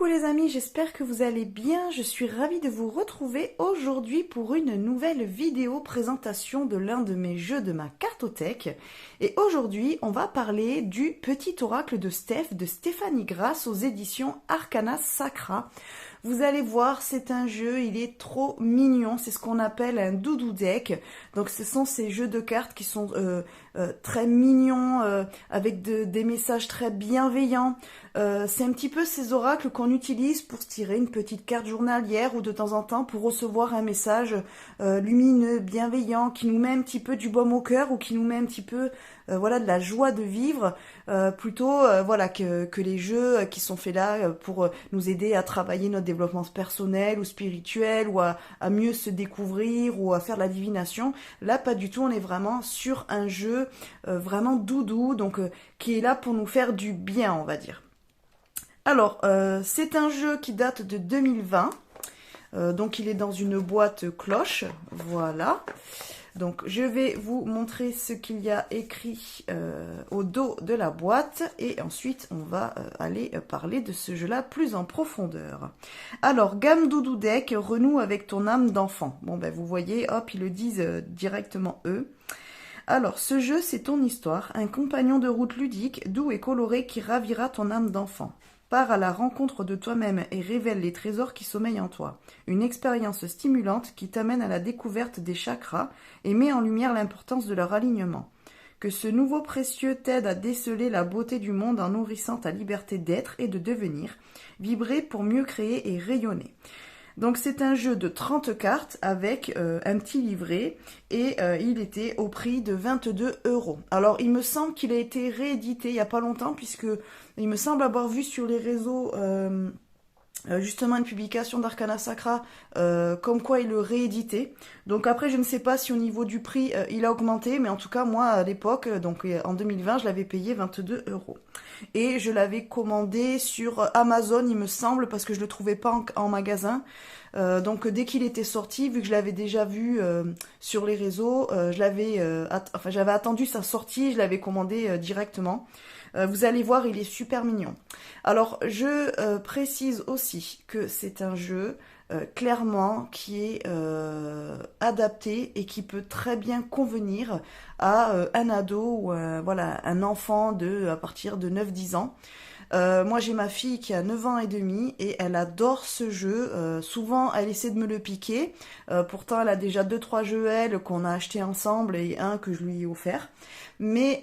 Coucou les amis, j'espère que vous allez bien. Je suis ravie de vous retrouver aujourd'hui pour une nouvelle vidéo présentation de l'un de mes jeux de ma cartothèque. Et aujourd'hui, on va parler du Petit Oracle de Steph de Stéphanie Grass aux éditions Arcana Sacra. Vous allez voir, c'est un jeu, il est trop mignon, c'est ce qu'on appelle un doudou deck. Donc ce sont ces jeux de cartes qui sont très mignons, avec des messages très bienveillants. C'est un petit peu ces oracles qu'on utilise pour se tirer une petite carte journalière ou de temps en temps pour recevoir un message lumineux, bienveillant, qui nous met un petit peu du baume au cœur ou qui nous met un petit peu voilà, de la joie de vivre, plutôt voilà, que les jeux qui sont faits là pour nous aider à travailler notre développement personnel ou spirituel ou à mieux se découvrir ou à faire de la divination. Là, pas du tout, on est vraiment sur un jeu vraiment doudou, donc qui est là pour nous faire du bien, on va dire. Alors, c'est un jeu qui date de 2020, donc il est dans une boîte cloche, voilà. Donc je vais vous montrer ce qu'il y a écrit au dos de la boîte et ensuite on va aller parler de ce jeu-là plus en profondeur. Alors, gamme Doudou Deck, renoue avec ton âme d'enfant. Bon ben vous voyez, hop, ils le disent directement eux. Alors, ce jeu, c'est ton histoire, un compagnon de route ludique, doux et coloré qui ravira ton âme d'enfant. Pars à la rencontre de toi-même et révèle les trésors qui sommeillent en toi. Une expérience stimulante qui t'amène à la découverte des chakras et met en lumière l'importance de leur alignement. Que ce nouveau précieux t'aide à déceler la beauté du monde en nourrissant ta liberté d'être et de devenir, vibrer pour mieux créer et rayonner. Donc c'est un jeu de 30 cartes avec un petit livret et il était au prix de 22 €. Alors il me semble qu'il a été réédité il n'y a pas longtemps puisque il me semble avoir vu sur les réseaux justement une publication d'Arcana Sacra comme quoi il le rééditait. Donc après je ne sais pas si au niveau du prix il a augmenté, mais en tout cas moi à l'époque, donc en 2020 je l'avais payé 22 €. Et je l'avais commandé sur Amazon il me semble parce que je le trouvais pas en magasin. Donc dès qu'il était sorti, vu que je l'avais déjà vu sur les réseaux, j'avais attendu sa sortie, je l'avais commandé directement. Vous allez voir, il est super mignon. Alors, je précise aussi que c'est un jeu clairement qui est adapté et qui peut très bien convenir à un ado ou voilà, un enfant à partir de 9-10 ans. Moi j'ai ma fille qui a 9 ans et demi et elle adore ce jeu. Souvent elle essaie de me le piquer. Pourtant elle a déjà 2-3 jeux elle qu'on a acheté ensemble et un que je lui ai offert. Mais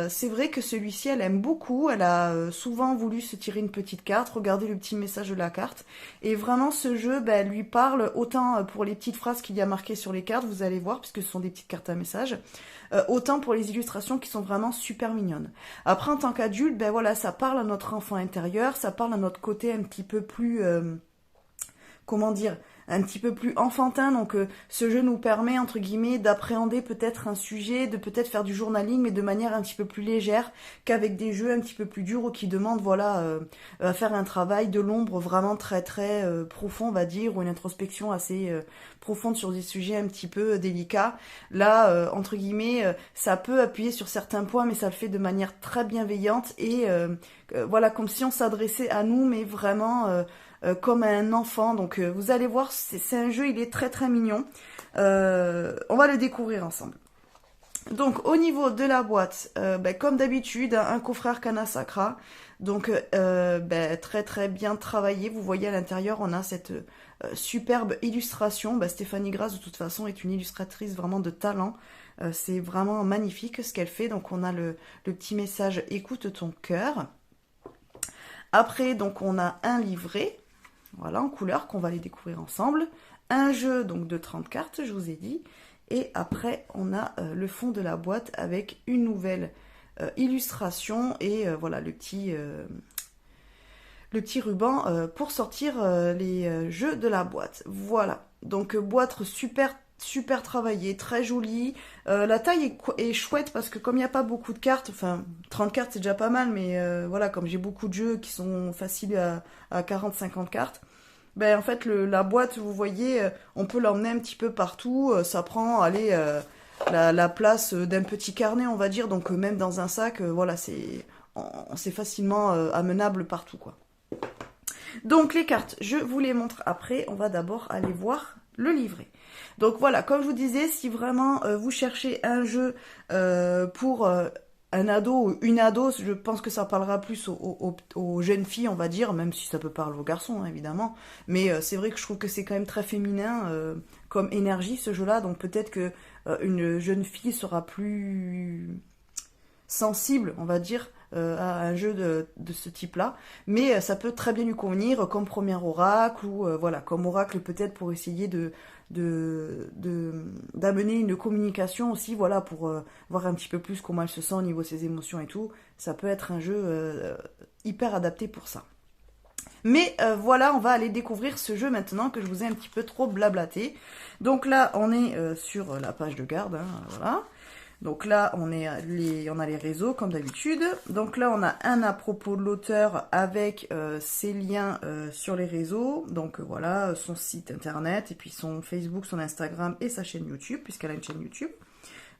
c'est vrai que celui-ci elle aime beaucoup. Elle a souvent voulu se tirer une petite carte, regarder le petit message de la carte. Et vraiment ce jeu elle lui parle autant pour les petites phrases qu'il y a marquées sur les cartes, vous allez voir, puisque ce sont des petites cartes à message. Autant pour les illustrations qui sont vraiment super mignonnes. Après, en tant qu'adulte, ben voilà, ça parle à notre enfant intérieur, ça parle à notre côté un petit peu plus, comment dire, un petit peu plus enfantin. Donc ce jeu nous permet, entre guillemets, d'appréhender peut-être un sujet, de peut-être faire du journaling, mais de manière un petit peu plus légère qu'avec des jeux un petit peu plus durs ou qui demandent, voilà, à faire un travail de l'ombre vraiment très très profond, on va dire, ou une introspection assez profonde sur des sujets un petit peu délicats. Là, entre guillemets, ça peut appuyer sur certains points, mais ça le fait de manière très bienveillante et voilà, comme si on s'adressait à nous, mais vraiment comme un enfant. Donc vous allez voir, c'est un jeu, il est très très mignon. On va le découvrir ensemble. Donc au niveau de la boîte, comme d'habitude, un coffret Arcana Sacra. Donc très très bien travaillé. Vous voyez à l'intérieur, on a cette superbe illustration. Stéphanie Grass de toute façon est une illustratrice vraiment de talent. C'est vraiment magnifique ce qu'elle fait. Donc on a le petit message écoute ton cœur. Après donc on a un livret. Voilà, en couleur, qu'on va les découvrir ensemble. Un jeu donc de 30 cartes, je vous ai dit. Et après, on a le fond de la boîte avec une nouvelle illustration et voilà le petit ruban pour sortir les jeux de la boîte. Voilà, donc boîte super travaillée, très jolie. La taille est chouette parce que comme il n'y a pas beaucoup de cartes, enfin 30 cartes c'est déjà pas mal, mais voilà, comme j'ai beaucoup de jeux qui sont faciles à 40-50 cartes, en fait la boîte, vous voyez, on peut l'emmener un petit peu partout, ça prend, allez, la place d'un petit carnet, on va dire, donc même dans un sac, voilà, c'est facilement amenable partout, quoi. Donc les cartes, je vous les montre après. On va d'abord aller voir le livret. Donc voilà, comme je vous disais, si vraiment vous cherchez un jeu pour un ado ou une ado, je pense que ça parlera plus aux jeunes filles, on va dire, même si ça peut parler aux garçons, hein, évidemment. Mais c'est vrai que je trouve que c'est quand même très féminin comme énergie, ce jeu-là. Donc peut-être que une jeune fille sera plus sensible, on va dire, à un jeu de ce type-là. Mais ça peut très bien lui convenir comme premier oracle ou voilà, comme oracle peut-être pour essayer d'amener une communication aussi, voilà, pour voir un petit peu plus comment elle se sent au niveau de ses émotions et tout. Ça peut être un jeu hyper adapté pour ça. Mais voilà, on va aller découvrir ce jeu maintenant que je vous ai un petit peu trop blablaté. Donc là, on est sur la page de garde, hein, voilà. Donc là, on a les réseaux comme d'habitude. Donc là, on a un à propos de l'auteur avec ses liens sur les réseaux. Donc voilà, son site internet et puis son Facebook, son Instagram et sa chaîne YouTube, puisqu'elle a une chaîne YouTube.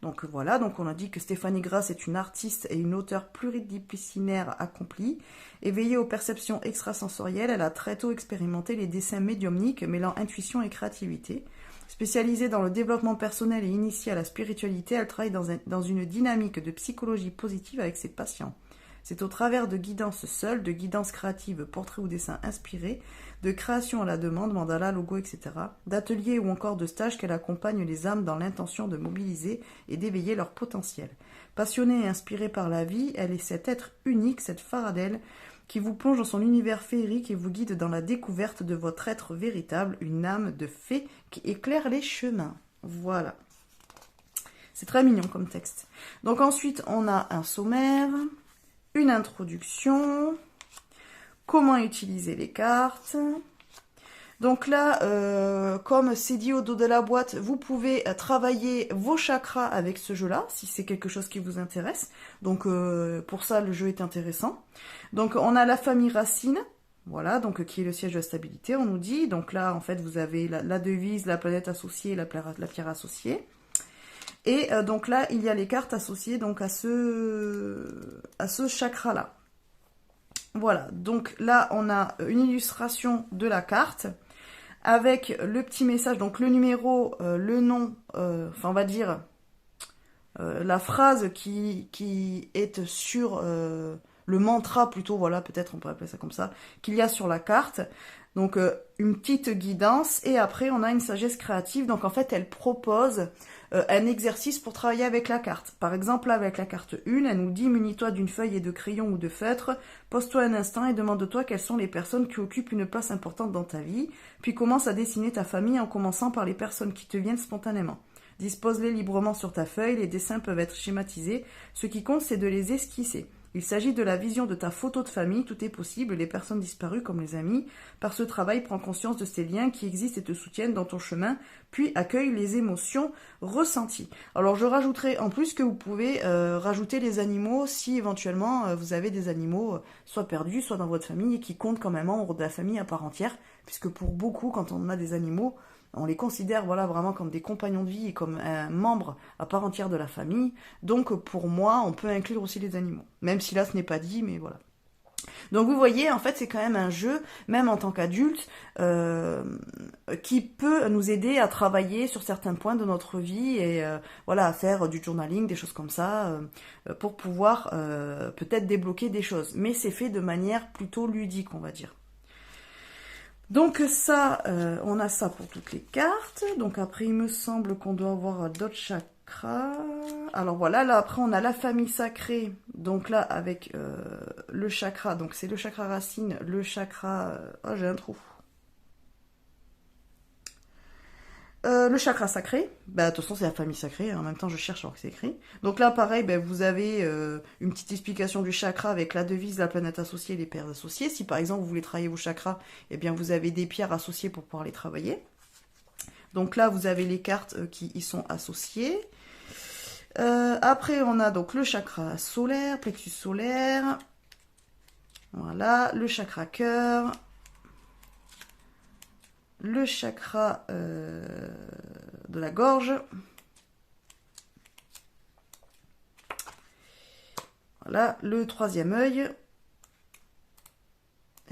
Donc voilà, donc on a dit que Stéphanie Grass est une artiste et une auteure pluridisciplinaire accomplie. Éveillée aux perceptions extrasensorielles, elle a très tôt expérimenté les dessins médiumniques mêlant intuition et créativité. Spécialisée dans le développement personnel et initiée à la spiritualité, elle travaille dans une dynamique de psychologie positive avec ses patients. C'est au travers de guidances seules, de guidances créatives, portraits ou dessins inspirés, de création à la demande, mandala, logo, etc., d'ateliers ou encore de stages qu'elle accompagne les âmes dans l'intention de mobiliser et d'éveiller leur potentiel. Passionnée et inspirée par la vie, elle est cet être unique, cette faradelle, qui vous plonge dans son univers féerique et vous guide dans la découverte de votre être véritable, une âme de fée qui éclaire les chemins. Voilà. C'est très mignon comme texte. Donc ensuite, on a un sommaire, une introduction, comment utiliser les cartes. Donc là, comme c'est dit au dos de la boîte, vous pouvez travailler vos chakras avec ce jeu-là, si c'est quelque chose qui vous intéresse. Donc pour ça, le jeu est intéressant. Donc on a la famille Racine, voilà, donc qui est le siège de la stabilité, on nous dit. Donc là, en fait, vous avez la devise, la planète associée, la pierre associée. Et donc là, il y a les cartes associées donc à ce chakra-là. Voilà, donc là, on a une illustration de la carte avec le petit message, donc le numéro, le nom, enfin on va dire la phrase qui est sur le mantra plutôt, voilà, peut-être on peut appeler ça comme ça, qu'il y a sur la carte. Donc une petite guidance et après on a une sagesse créative. Donc en fait elle propose un exercice pour travailler avec la carte. Par exemple avec la carte 1, elle nous dit munis-toi d'une feuille et de crayon ou de feutre, pose-toi un instant et demande-toi quelles sont les personnes qui occupent une place importante dans ta vie, puis commence à dessiner ta famille en commençant par les personnes qui te viennent spontanément. Dispose-les librement sur ta feuille, les dessins peuvent être schématisés, ce qui compte c'est de les esquisser. Il s'agit de la vision de ta photo de famille, tout est possible, les personnes disparues comme les amis. Par ce travail, prends conscience de ces liens qui existent et te soutiennent dans ton chemin, puis accueille les émotions ressenties. Alors je rajouterai en plus que vous pouvez rajouter les animaux si éventuellement vous avez des animaux soit perdus, soit dans votre famille et qui comptent comme un membre de la famille à part entière, puisque pour beaucoup, quand on a des animaux, on les considère voilà, vraiment comme des compagnons de vie et comme un membre à part entière de la famille. Donc pour moi, on peut inclure aussi les animaux. Même si là, ce n'est pas dit, mais voilà. Donc vous voyez, en fait, c'est quand même un jeu, même en tant qu'adulte, qui peut nous aider à travailler sur certains points de notre vie et voilà, à faire du journaling, des choses comme ça, pour pouvoir peut-être débloquer des choses. Mais c'est fait de manière plutôt ludique, on va dire. Donc ça, on a ça pour toutes les cartes. Donc après, il me semble qu'on doit avoir d'autres chakras. Alors voilà, là après, on a la famille sacrée. Donc là, avec le chakra. Donc c'est le chakra racine, le chakra... Oh, j'ai un trou. Le chakra sacré, bah, de toute façon c'est la famille sacrée, hein. En même temps je cherche alors que c'est écrit. Donc là pareil, bah, vous avez une petite explication du chakra avec la devise, la planète associée, les pierres associées. Si par exemple vous voulez travailler vos chakras, eh bien vous avez des pierres associées pour pouvoir les travailler. Donc là vous avez les cartes qui y sont associées. Après on a donc le chakra solaire, plexus solaire. Voilà, le chakra cœur. Le chakra de la gorge. Voilà, le troisième œil.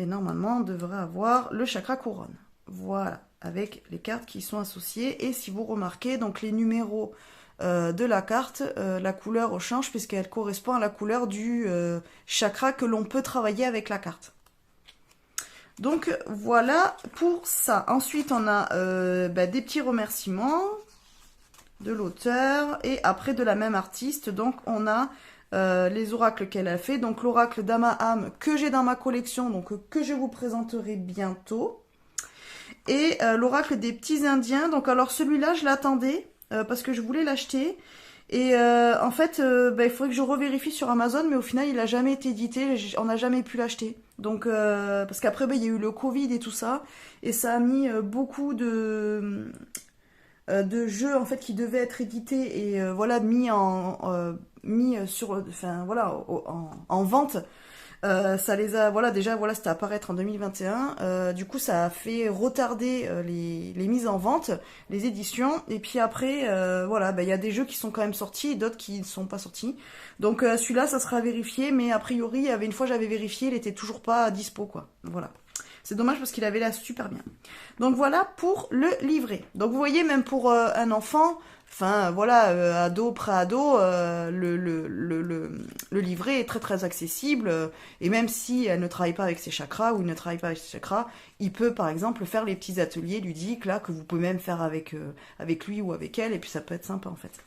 Et normalement, on devrait avoir le chakra couronne. Voilà, avec les cartes qui y sont associées. Et si vous remarquez, donc les numéros de la carte, la couleur change puisqu'elle correspond à la couleur du chakra que l'on peut travailler avec la carte. Donc voilà pour ça. Ensuite, on a des petits remerciements de l'auteur et après de la même artiste. Donc on a les oracles qu'elle a fait. Donc l'oracle d'Ama-Am que j'ai dans ma collection, donc que je vous présenterai bientôt. Et l'oracle des petits indiens. Donc alors celui-là, je l'attendais parce que je voulais l'acheter. Et en fait, il faudrait que je revérifie sur Amazon, mais au final, il n'a jamais été édité, on n'a jamais pu l'acheter. Donc, parce qu'après, il y a eu le Covid et tout ça, et ça a mis beaucoup de jeux en fait qui devaient être édités et voilà mis sur, enfin voilà, en vente. Ça les a, voilà, déjà, voilà, c'était à apparaître en 2021. Du coup, ça a fait retarder les mises en vente, les éditions. Et puis après, voilà, il y a des jeux qui sont quand même sortis et d'autres qui ne sont pas sortis. Donc celui-là, ça sera vérifié. Mais a priori, il y avait une fois, j'avais vérifié, il était toujours pas dispo, quoi. Voilà. C'est dommage parce qu'il avait l'air super bien. Donc voilà pour le livret. Donc vous voyez, même pour un enfant, enfin voilà, ado, pré-ado, le livret est très très accessible. Et même si elle ne travaille pas avec ses chakras ou il ne travaille pas avec ses chakras, il peut par exemple faire les petits ateliers ludiques là que vous pouvez même faire avec lui ou avec elle. Et puis ça peut être sympa en fait.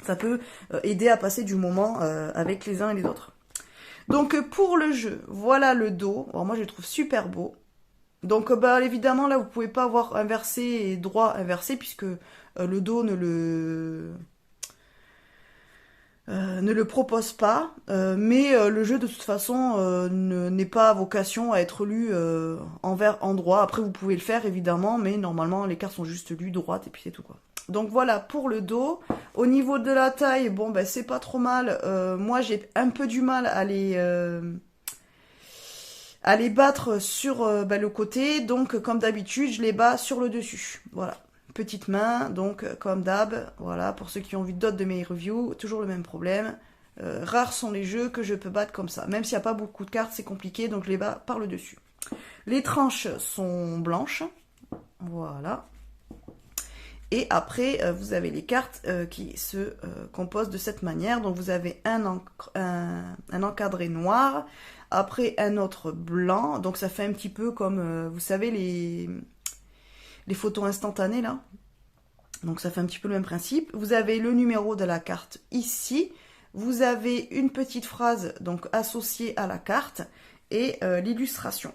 Ça peut aider à passer du moment avec les uns et les autres. Donc pour le jeu, voilà le dos. Alors moi je le trouve super beau. Donc évidemment là vous pouvez pas avoir inversé et droit inversé puisque le dos ne le propose pas. Mais le jeu de toute façon n'est pas à vocation à être lu en droit. Après vous pouvez le faire évidemment, mais normalement les cartes sont juste lues droite et puis c'est tout quoi. Donc voilà pour le dos. Au niveau de la taille, bon c'est pas trop mal. Moi j'ai un peu du mal à les battre sur le côté. Donc comme d'habitude, je les bats sur le dessus. Voilà. Petite main, donc comme d'hab. Voilà, pour ceux qui ont vu d'autres de mes reviews, toujours le même problème. Rares sont les jeux que je peux battre comme ça. Même s'il n'y a pas beaucoup de cartes, c'est compliqué, donc je les bats par le dessus. Les tranches sont blanches. Voilà. Et après, vous avez les cartes qui se composent de cette manière. Donc vous avez un encadré noir, après un autre blanc. Donc ça fait un petit peu comme, vous savez, les photos instantanées là. Donc ça fait un petit peu le même principe. Vous avez le numéro de la carte ici. Vous avez une petite phrase donc associée à la carte et l'illustration.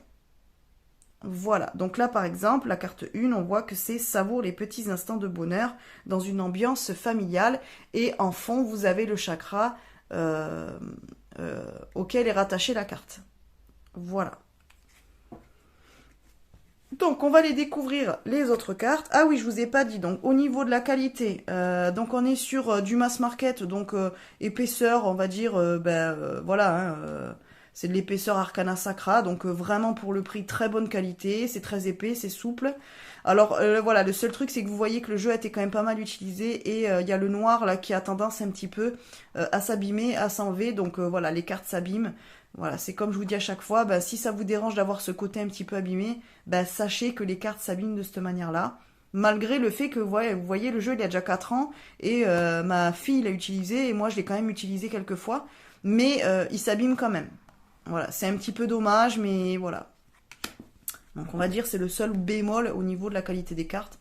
Voilà, donc là par exemple, la carte 1, on voit que c'est savoure les petits instants de bonheur dans une ambiance familiale. Et en fond, vous avez le chakra auquel est rattachée la carte. Voilà. Donc on va les découvrir les autres cartes. Ah oui, je vous ai pas dit, donc au niveau de la qualité, donc on est sur du mass market, donc épaisseur, on va dire, voilà, hein, c'est de l'épaisseur Arcana Sacra, donc vraiment pour le prix très bonne qualité, c'est très épais, c'est souple. Alors voilà, le seul truc c'est que vous voyez que le jeu a été quand même pas mal utilisé et il y a le noir là qui a tendance un petit peu à s'abîmer, à s'enlever, donc voilà, les cartes s'abîment. Voilà, c'est comme je vous dis à chaque fois, si ça vous dérange d'avoir ce côté un petit peu abîmé, sachez que les cartes s'abîment de cette manière-là. Malgré le fait que, vous voyez, le jeu il y a déjà 4 ans et ma fille l'a utilisé et moi je l'ai quand même utilisé quelques fois, mais il s'abîme quand même. Voilà, c'est un petit peu dommage, mais voilà. Donc on va dire c'est le seul bémol au niveau de la qualité des cartes.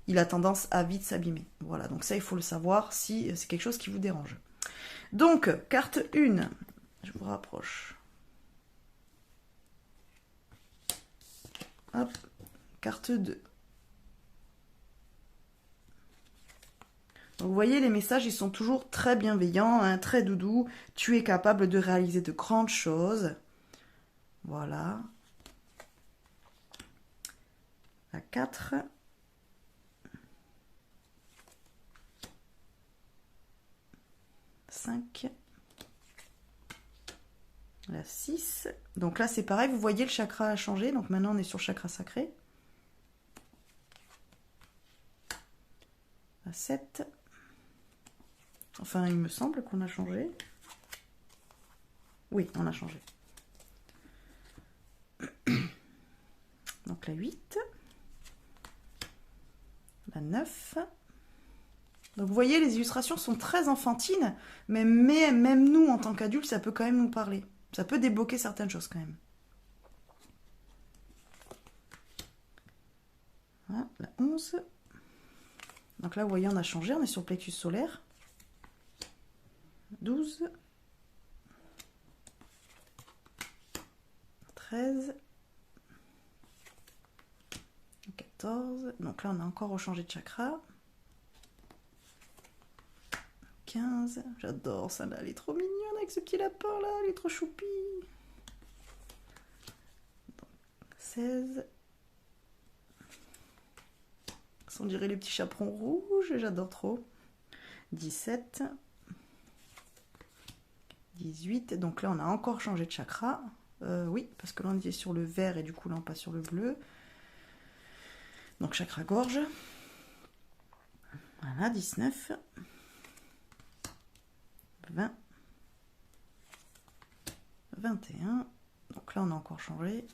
Il a tendance à vite s'abîmer. Voilà, donc ça il faut le savoir si c'est quelque chose qui vous dérange. Donc, carte 1, je vous rapproche. Hop, carte 2. Donc vous voyez, les messages, ils sont toujours très bienveillants, hein, très doudous. Tu es capable de réaliser de grandes choses. Voilà. La 4. La 6. Donc là, c'est pareil, vous voyez, le chakra a changé. Donc maintenant, on est sur chakra sacré. La 7. Enfin, il me semble qu'on a changé. Oui, on a changé. Donc la 8. La 9. Donc vous voyez, les illustrations sont très enfantines, mais même nous, en tant qu'adultes, ça peut quand même nous parler. Ça peut débloquer certaines choses quand même. Voilà, la 11. Donc là, vous voyez, on a changé, on est sur le plexus solaire. 12. 13. 14. Donc là, on a encore rechangé de chakra. 15. J'adore ça là, elle est trop mignonne avec ce petit lapin là, elle est trop choupie. 16. On dirait les petits chaperons rouges, j'adore trop. 17. 18. Donc là, on a encore changé de chakra. Oui, parce que là, on est sur le vert et du coup, là, on passe sur le bleu. Donc, chakra gorge. Voilà, 19. 20. 21. Donc là, on a encore changé.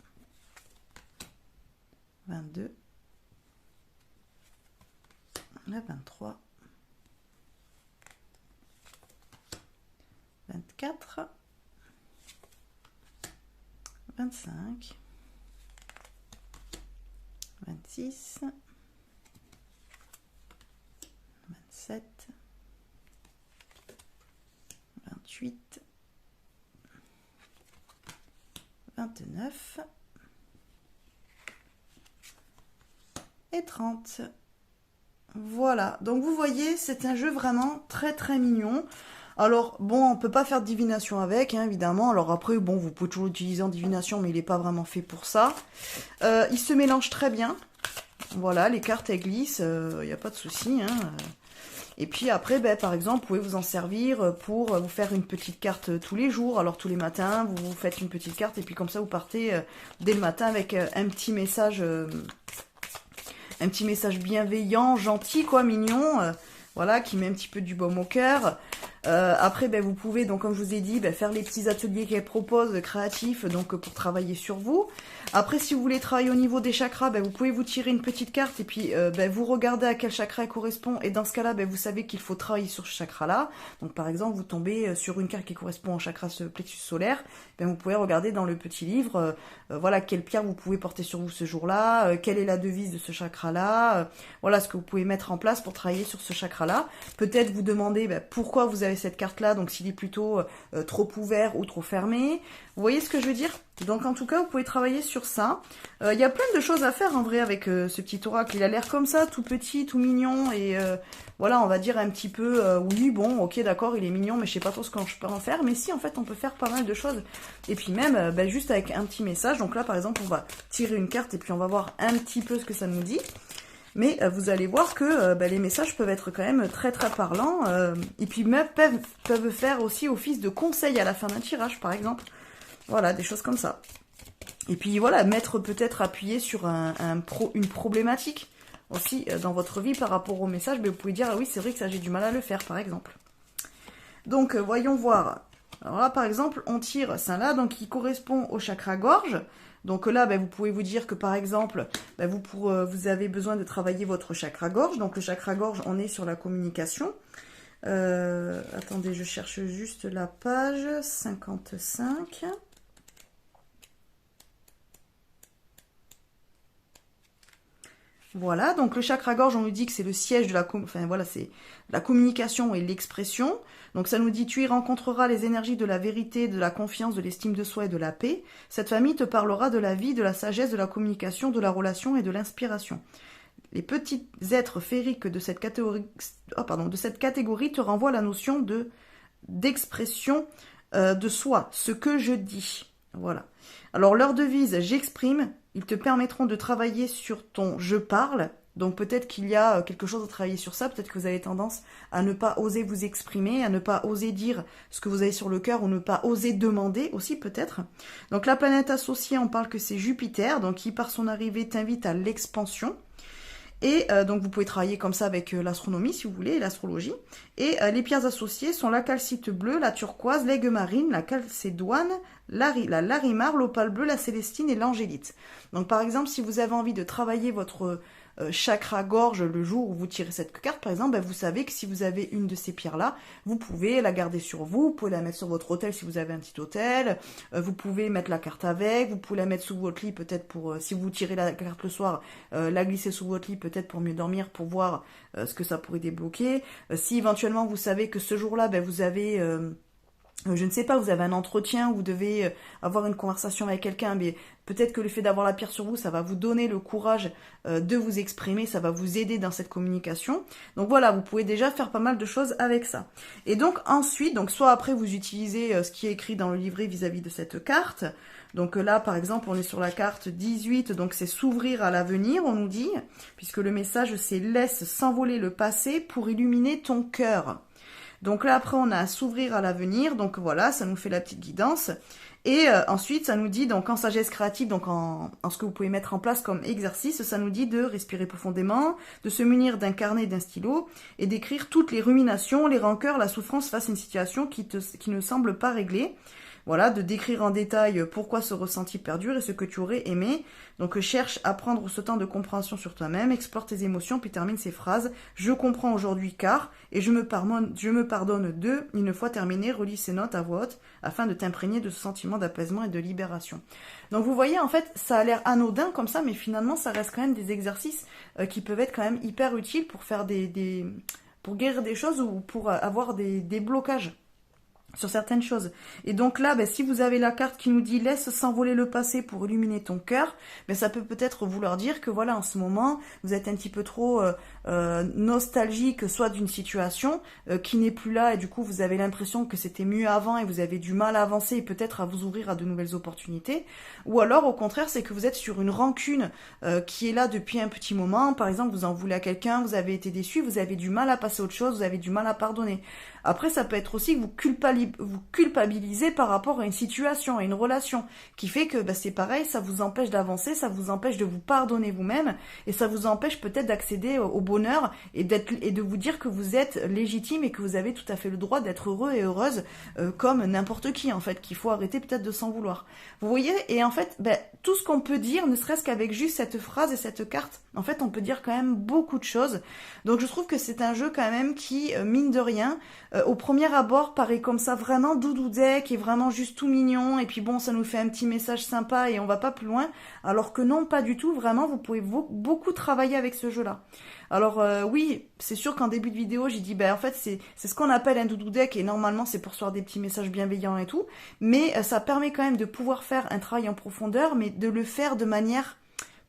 22. Là, 23. 24. 25. 26. 27. 28. 29. Et 30. Voilà, donc vous voyez, c'est un jeu vraiment très très mignon. Alors, bon, on peut pas faire de divination avec, hein, évidemment. Alors après, bon, vous pouvez toujours l'utiliser en divination, mais il n'est pas vraiment fait pour ça. Il se mélange très bien. Voilà, les cartes, elles glissent, il n'y a pas de souci, hein. Et puis après, ben, par exemple, vous pouvez vous en servir pour vous faire une petite carte tous les jours. Alors tous les matins, vous vous faites une petite carte, et puis comme ça, vous partez dès le matin avec un petit message bienveillant, gentil, quoi, mignon, voilà, qui met un petit peu du baume au cœur. Après, ben, vous pouvez, donc comme je vous ai dit, ben, faire les petits ateliers qu'elle propose, créatifs, donc pour travailler sur vous. Après, si vous voulez travailler au niveau des chakras, ben, vous pouvez vous tirer une petite carte et puis ben, vous regardez à quel chakra elle correspond. Et dans ce cas-là, ben, vous savez qu'il faut travailler sur ce chakra-là. Donc par exemple, vous tombez sur une carte qui correspond au chakra plexus solaire. Ben, vous pouvez regarder dans le petit livre, voilà, quelle pierre vous pouvez porter sur vous ce jour-là, quelle est la devise de ce chakra-là, voilà ce que vous pouvez mettre en place pour travailler sur ce chakra-là. Peut-être vous demander ben, pourquoi vous avez cette carte-là, donc s'il est plutôt trop ouvert ou trop fermé. Vous voyez ce que je veux dire? Donc en tout cas, vous pouvez travailler sur ça. Il y a plein de choses à faire en vrai avec ce petit oracle. Il a l'air comme ça, tout petit, tout mignon. Et voilà, on va dire un petit peu, oui, bon, ok, d'accord, il est mignon, mais je sais pas trop ce que je peux en faire. Mais si, en fait, on peut faire pas mal de choses. Et puis même, ben, juste avec un petit message. Donc là, par exemple, on va tirer une carte et puis on va voir un petit peu ce que ça nous dit. Mais vous allez voir que ben, les messages peuvent être quand même très très parlants. Et puis même peuvent faire aussi office de conseil à la fin d'un tirage, par exemple. Voilà, des choses comme ça. Et puis voilà, mettre peut-être appuyé sur une problématique aussi dans votre vie par rapport au message. Mais vous pouvez dire, ah oui, c'est vrai que ça j'ai du mal à le faire, par exemple. Donc, voyons voir. Alors là, par exemple, on tire ça là, donc qui correspond au chakra gorge. Donc là, ben, vous pouvez vous dire que par exemple, ben, vous avez besoin de travailler votre chakra gorge. Donc le chakra gorge, on est sur la communication. Attendez, je cherche juste la page 55. Voilà, donc le chakra gorge, on nous dit que c'est le siège de c'est la communication et l'expression. Donc ça nous dit, tu y rencontreras les énergies de la vérité, de la confiance, de l'estime de soi et de la paix. Cette famille te parlera de la vie, de la sagesse, de la communication, de la relation et de l'inspiration. Les petits êtres féeriques de cette catégorie, te renvoient à la notion d'expression de soi, ce que je dis. Voilà. Alors leur devise, j'exprime, ils te permettront de travailler sur ton je parle. Donc peut-être qu'il y a quelque chose à travailler sur ça, peut-être que vous avez tendance à ne pas oser vous exprimer, à ne pas oser dire ce que vous avez sur le cœur, ou ne pas oser demander aussi peut-être. Donc la planète associée, on parle que c'est Jupiter, donc qui par son arrivée t'invite à l'expansion. Et donc vous pouvez travailler comme ça avec l'astronomie si vous voulez, l'astrologie. Et les pierres associées sont la calcite bleue, la turquoise, l'aigue marine, la calcédoine, la larimar, l'opale bleue, la célestine et l'angélite. Donc par exemple, si vous avez envie de travailler votre chakra gorge le jour où vous tirez cette carte, par exemple, vous savez que si vous avez une de ces pierres-là, vous pouvez la garder sur vous, vous pouvez la mettre sur votre hôtel si vous avez un petit hôtel, vous pouvez mettre la carte avec, vous pouvez la mettre sous votre lit peut-être pour, si vous tirez la carte le soir, la glisser sous votre lit peut-être pour mieux dormir, pour voir ce que ça pourrait débloquer. Si éventuellement vous savez que ce jour-là, vous avez... je ne sais pas, vous avez un entretien, vous devez avoir une conversation avec quelqu'un, mais peut-être que le fait d'avoir la pierre sur vous, ça va vous donner le courage de vous exprimer, ça va vous aider dans cette communication. Donc voilà, vous pouvez déjà faire pas mal de choses avec ça. Et donc ensuite, donc soit après vous utilisez ce qui est écrit dans le livret vis-à-vis de cette carte. Donc là, par exemple, on est sur la carte 18, donc c'est s'ouvrir à l'avenir, on nous dit, puisque le message c'est laisse s'envoler le passé pour illuminer ton cœur. Donc là, après, on a à s'ouvrir à l'avenir. Donc voilà, ça nous fait la petite guidance. Et ensuite, ça nous dit, donc en sagesse créative, donc en ce que vous pouvez mettre en place comme exercice, ça nous dit de respirer profondément, de se munir d'un carnet et d'un stylo, et d'écrire toutes les ruminations, les rancœurs, la souffrance face à une situation qui ne semble pas réglée. Voilà, de décrire en détail pourquoi ce ressenti perdure et ce que tu aurais aimé. Donc cherche à prendre ce temps de compréhension sur toi-même, explore tes émotions, puis termine ces phrases. Je comprends aujourd'hui car, et je me pardonne de, une fois terminé, relis ces notes à voix haute, afin de t'imprégner de ce sentiment d'apaisement et de libération. Donc vous voyez, en fait, ça a l'air anodin comme ça, mais finalement, ça reste quand même des exercices qui peuvent être quand même hyper utiles pour faire pour guérir des choses ou pour avoir des blocages sur certaines choses. Et donc là, si vous avez la carte qui nous dit laisse s'envoler le passé pour illuminer ton cœur, ça peut peut-être vouloir dire que voilà, en ce moment, vous êtes un petit peu trop nostalgique, soit d'une situation qui n'est plus là et du coup vous avez l'impression que c'était mieux avant et vous avez du mal à avancer et peut-être à vous ouvrir à de nouvelles opportunités. Ou alors au contraire, c'est que vous êtes sur une rancune qui est là depuis un petit moment. Par exemple, vous en voulez à quelqu'un, vous avez été déçu, vous avez du mal à passer à autre chose, vous avez du mal à pardonner. Après, ça peut être aussi que vous culpabilisez par rapport à une situation, à une relation, qui fait que c'est pareil, ça vous empêche d'avancer, ça vous empêche de vous pardonner vous-même, et ça vous empêche peut-être d'accéder au bonheur et de vous dire que vous êtes légitime et que vous avez tout à fait le droit d'être heureux et heureuse comme n'importe qui, en fait, qu'il faut arrêter peut-être de s'en vouloir. Vous voyez, et en fait, tout ce qu'on peut dire, ne serait-ce qu'avec juste cette phrase et cette carte, en fait, on peut dire quand même beaucoup de choses. Donc je trouve que c'est un jeu quand même qui, mine de rien, au premier abord paraît comme ça vraiment doudou-dé, qui est vraiment juste tout mignon, et puis bon, ça nous fait un petit message sympa et on va pas plus loin, alors que non, pas du tout, vraiment, vous pouvez beaucoup travailler avec ce jeu-là. Alors oui, c'est sûr qu'en début de vidéo, j'ai dit, en fait, c'est ce qu'on appelle un doudou deck, et normalement, c'est pour recevoir des petits messages bienveillants et tout, mais ça permet quand même de pouvoir faire un travail en profondeur, mais de le faire de manière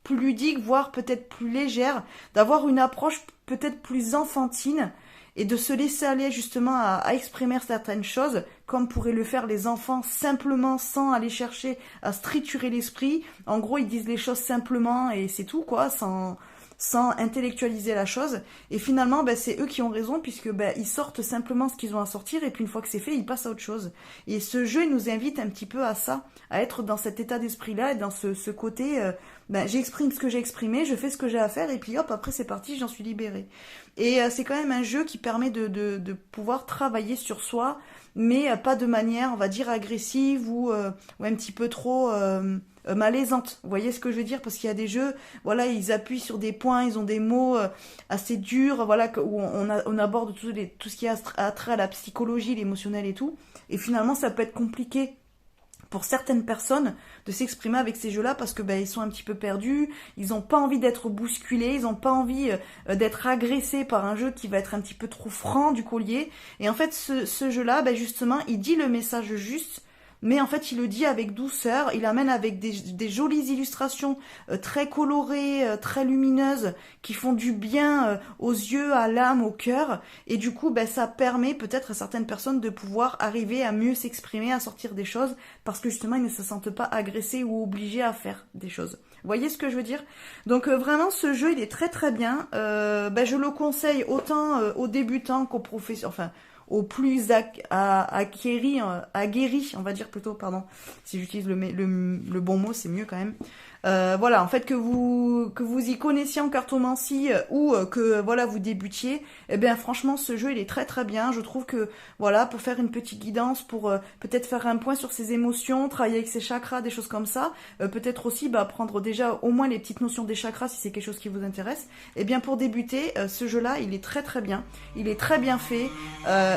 plus ludique, voire peut-être plus légère, d'avoir une approche peut-être plus enfantine, et de se laisser aller justement à exprimer certaines choses, comme pourraient le faire les enfants simplement, sans aller chercher à se triturer l'esprit. En gros, ils disent les choses simplement, et c'est tout, quoi, sans intellectualiser la chose. Et finalement, c'est eux qui ont raison, puisque ils sortent simplement ce qu'ils ont à sortir, et puis une fois que c'est fait, ils passent à autre chose. Et ce jeu, il nous invite un petit peu à ça, à être dans cet état d'esprit-là, et dans ce côté, j'exprime ce que j'ai exprimé, je fais ce que j'ai à faire, et puis hop, après c'est parti, j'en suis libérée. Et c'est quand même un jeu qui permet de pouvoir travailler sur soi, mais pas de manière, on va dire, agressive ou un petit peu trop malaisante. Vous voyez ce que je veux dire? Parce qu'il y a des jeux, voilà, ils appuient sur des points, ils ont des mots assez durs, voilà, où on aborde tout ce qui a trait à la psychologie, l'émotionnel et tout. Et finalement, ça peut être compliqué pour certaines personnes de s'exprimer avec ces jeux-là parce que ils sont un petit peu perdus, ils n'ont pas envie d'être bousculés, ils n'ont pas envie d'être agressés par un jeu qui va être un petit peu trop franc du collier. Et en fait, ce jeu-là, justement, il dit le message juste, mais en fait, il le dit avec douceur, il amène avec des jolies illustrations très colorées, très lumineuses, qui font du bien aux yeux, à l'âme, au cœur, et du coup, ça permet peut-être à certaines personnes de pouvoir arriver à mieux s'exprimer, à sortir des choses, parce que justement, ils ne se sentent pas agressés ou obligés à faire des choses. Vous voyez ce que je veux dire? Donc vraiment, ce jeu, il est très très bien. Je le conseille autant aux débutants qu'aux professionnels, enfin, au plus aguerri, on va dire plutôt, pardon, si j'utilise le bon mot, c'est mieux quand même. Voilà, en fait que vous y connaissiez en cartomancie ou que voilà vous débutiez, eh bien franchement ce jeu il est très très bien. Je trouve que voilà pour faire une petite guidance, pour peut-être faire un point sur ses émotions, travailler avec ses chakras, des choses comme ça. Peut-être aussi prendre déjà au moins les petites notions des chakras si c'est quelque chose qui vous intéresse. Eh bien pour débuter, ce jeu-là il est très très bien. Il est très bien fait,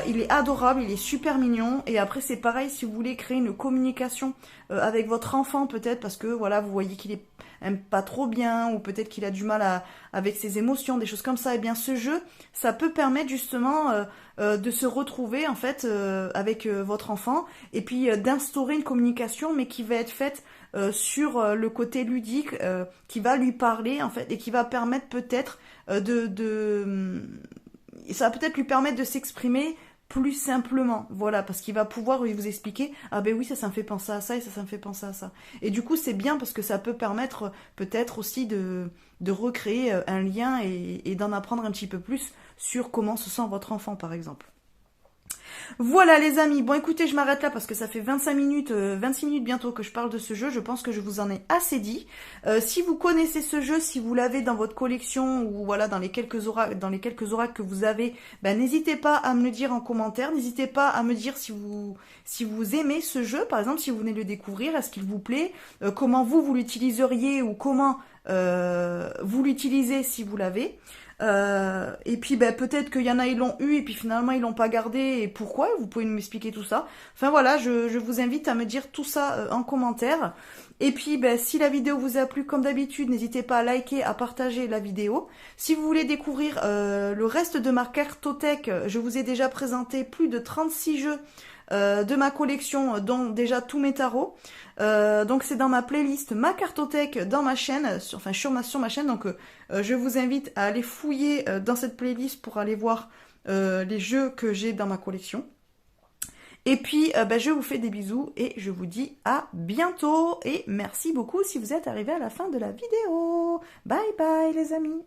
il est adorable, il est super mignon. Et après c'est pareil si vous voulez créer une communication avec votre enfant peut-être parce que voilà vous voyez qu'il aime pas trop bien ou peut-être qu'il a du mal avec ses émotions, des choses comme ça. Et bien ce jeu, ça peut permettre justement de se retrouver en fait avec votre enfant et puis d'instaurer une communication mais qui va être faite sur le côté ludique, qui va lui parler en fait et qui va permettre peut-être ça va peut-être lui permettre de s'exprimer plus simplement, voilà, parce qu'il va pouvoir vous expliquer, ah ben oui, ça me fait penser à ça et ça me fait penser à ça. Et du coup, c'est bien parce que ça peut permettre peut-être aussi de recréer un lien et d'en apprendre un petit peu plus sur comment se sent votre enfant, par exemple. Voilà les amis, bon écoutez je m'arrête là parce que ça fait 25 minutes, 26 minutes bientôt que je parle de ce jeu, je pense que je vous en ai assez dit. Si vous connaissez ce jeu, si vous l'avez dans votre collection ou voilà dans les quelques oracles que vous avez, n'hésitez pas à me le dire en commentaire, n'hésitez pas à me dire si vous aimez ce jeu, par exemple si vous venez de le découvrir, est-ce qu'il vous plaît, comment vous l'utiliseriez ou comment vous l'utilisez si vous l'avez. Et puis peut-être qu'il y en a ils l'ont eu et puis finalement ils l'ont pas gardé et pourquoi, vous pouvez m'expliquer tout ça. Enfin voilà, je vous invite à me dire tout ça en commentaire. Et puis si la vidéo vous a plu comme d'habitude, n'hésitez pas à liker, à partager la vidéo. Si vous voulez découvrir le reste de ma cartothèque, je vous ai déjà présenté plus de 36 jeux de ma collection, dont déjà tous mes tarots. Donc c'est dans ma playlist Ma Cartothèque dans ma chaîne, sur ma chaîne. Donc je vous invite à aller fouiller dans cette playlist pour aller voir les jeux que j'ai dans ma collection. Et puis je vous fais des bisous et je vous dis à bientôt. Et merci beaucoup si vous êtes arrivés à la fin de la vidéo. Bye bye les amis.